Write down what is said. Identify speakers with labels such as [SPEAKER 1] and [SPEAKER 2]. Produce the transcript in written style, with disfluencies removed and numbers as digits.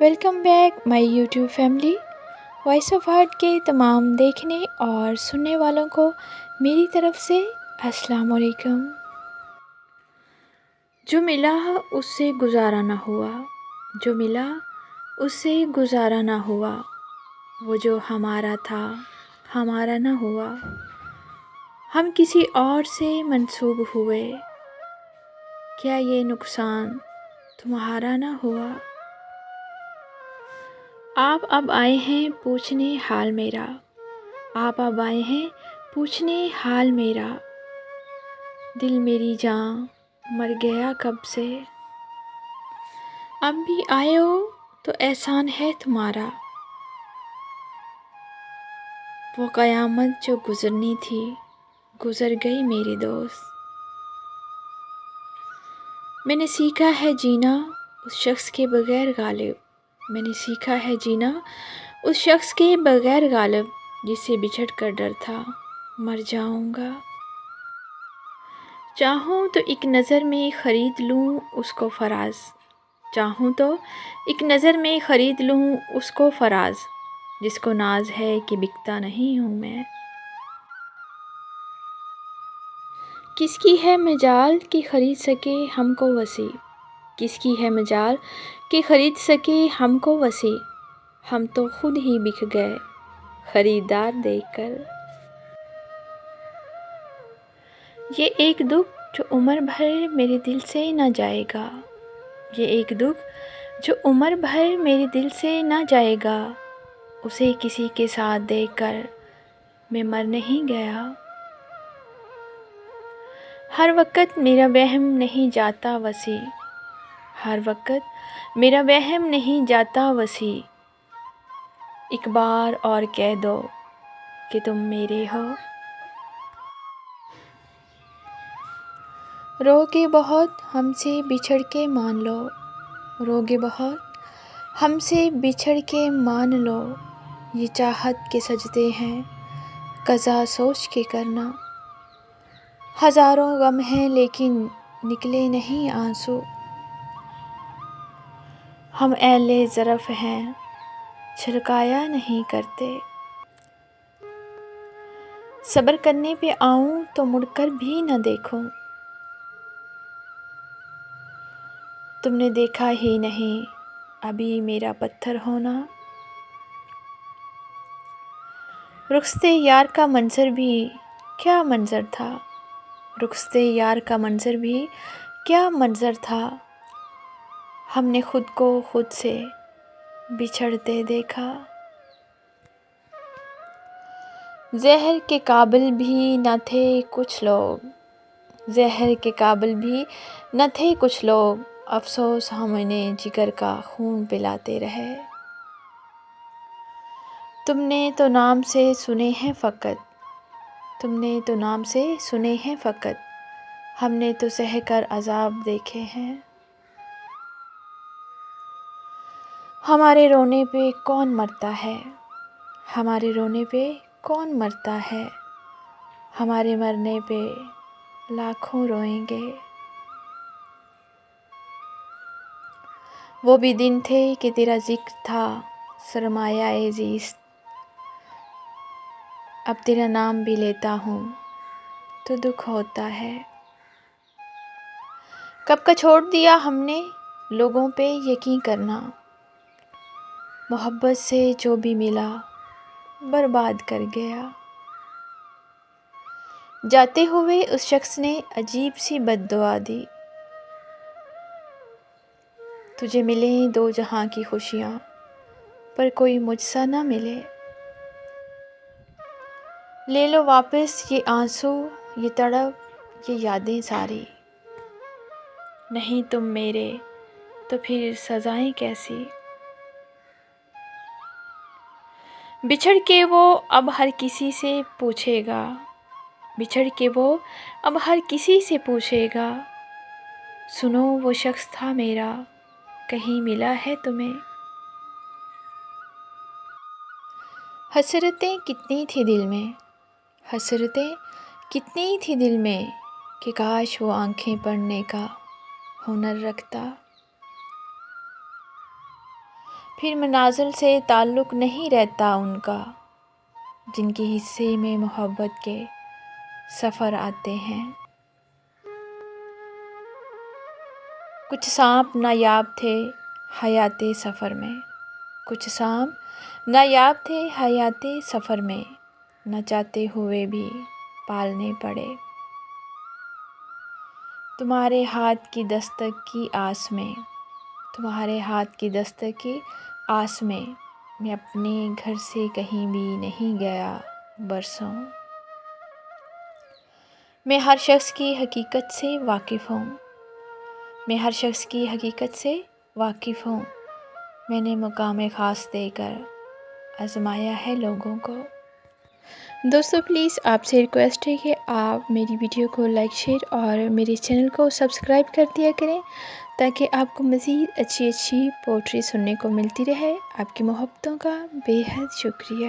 [SPEAKER 1] Welcome back my YouTube family. Voice of heart کے تمام دیکھنے اور سننے والوں کو میری طرف سے السلام علیکم۔ جو ملا اس سے گزارا نہ ہوا، جو ملا اس سے گزارا نہ ہوا، وہ جو ہمارا تھا ہمارا نہ ہوا، ہم کسی اور سے منسوب ہوئے، کیا یہ نقصان تمہارا نہ ہوا؟ آپ اب آئے ہیں پوچھنے حال میرا، آپ اب آئے ہیں پوچھنے حال میرا، دل میری جان مر گیا کب سے، اب بھی آئے ہو تو احسان ہے تمہارا، وہ قیامت جو گزرنی تھی گزر گئی میرے دوست۔ میں نے سیکھا ہے جینا اس شخص کے بغیر غالب، میں نے سیکھا ہے جینا اس شخص کے بغیر غالب، جس سے بچھڑ کر ڈر تھا مر جاؤں گا۔ چاہوں تو ایک نظر میں خرید لوں اس کو فراز، چاہوں تو ایک نظر میں خرید لوں اس کو فراز، جس کو ناز ہے کہ بکتا نہیں ہوں میں۔ کس کی ہے مجال کہ خرید سکے ہم کو وسیع، کس کی ہے مجال کہ خرید سکے ہم کو وسیع، ہم تو خود ہی بک گئے خریدار دیکھ کر۔ یہ ایک دکھ جو عمر بھر میرے دل سے نہ جائے گا، یہ ایک دکھ جو عمر بھر میرے دل سے نہ جائے گا، اسے کسی کے ساتھ دیکھ کر میں مر نہیں گیا۔ ہر وقت میرا وہم نہیں جاتا وسیع، ہر وقت میرا وہم نہیں جاتا وسیع، ایک بار اور کہہ دو کہ تم میرے ہو۔ روگے بہت ہم سے بچھڑ کے مان لو، روگے بہت ہم سے بچھڑ کے مان لو، یہ چاہت کے سجدے ہیں قضا سوچ کے کرنا، ہزاروں غم ہیں لیکن نکلے نہیں آنسو، ہم اہل ظرف ہیں چھلکایا نہیں کرتے، صبر کرنے پہ آؤں تو مڑ کر بھی نہ دیکھوں، تم نے دیکھا ہی نہیں ابھی میرا پتھر ہونا، رخصت یار کا منظر بھی کیا منظر تھا، رخصت یار کا منظر بھی کیا منظر تھا، ہم نے خود کو خود سے بچھڑتے دیکھا، زہر کے قابل بھی نہ تھے کچھ لوگ، زہر کے قابل بھی نہ تھے کچھ لوگ، افسوس ہم انہیں جگر کا خون پلاتے رہے، تم نے تو نام سے سنے ہیں فقط، تم نے تو نام سے سنے ہیں فقط، ہم نے تو سہ کر عذاب دیکھے ہیں، ہمارے رونے پہ کون مرتا ہے، ہمارے رونے پہ کون مرتا ہے، ہمارے مرنے پہ لاکھوں روئیں گے، وہ بھی دن تھے کہ تیرا ذکر تھا سرمایہ زیست، اب تیرا نام بھی لیتا ہوں تو دکھ ہوتا ہے، کب کا چھوڑ دیا ہم نے لوگوں پہ یقین کرنا، محبت سے جو بھی ملا برباد کر گیا، جاتے ہوئے اس شخص نے عجیب سی بد دعا دی، تجھے ملیں دو جہاں کی خوشیاں پر کوئی مجھ سا نہ ملے، لے لو واپس یہ آنسو یہ تڑپ یہ یادیں ساری، نہیں تم میرے تو پھر سزائیں کیسی، بچھڑ کے وہ اب ہر کسی سے پوچھے گا، بچھڑ کے وہ اب ہر کسی سے پوچھے گا، سنو وہ شخص تھا میرا کہیں ملا ہے تمہیں، حسرتیں کتنی تھی دل میں، حسرتیں کتنی تھی دل میں کہ کاش وہ آنکھیں پڑھنے کا ہنر رکھتا، پھر منازل سے تعلق نہیں رہتا ان کا، جن کے حصے میں محبت کے سفر آتے ہیں۔ کچھ سانپ نایاب تھے حیات سفر میں، کچھ سانپ نایاب تھے حیات سفر میں، نہ چاہتے ہوئے بھی پالنے پڑے۔ تمہارے ہاتھ کی دستک کی آس میں، تمہارے ہاتھ کی دستک کی آس میں، میں اپنے گھر سے کہیں بھی نہیں گیا برسوں۔ میں ہر شخص کی حقیقت سے واقف ہوں، میں ہر شخص کی حقیقت سے واقف ہوں، میں نے مقام خاص دے کر آزمایا ہے لوگوں کو۔ دوستو پلیز آپ سے ریکویسٹ ہے کہ آپ میری ویڈیو کو لائک شیئر اور میرے چینل کو سبسکرائب کر دیا کریں تاکہ آپ کو مزید اچھی پوئٹری سننے کو ملتی رہے۔ آپ کی محبتوں کا بے حد شکریہ۔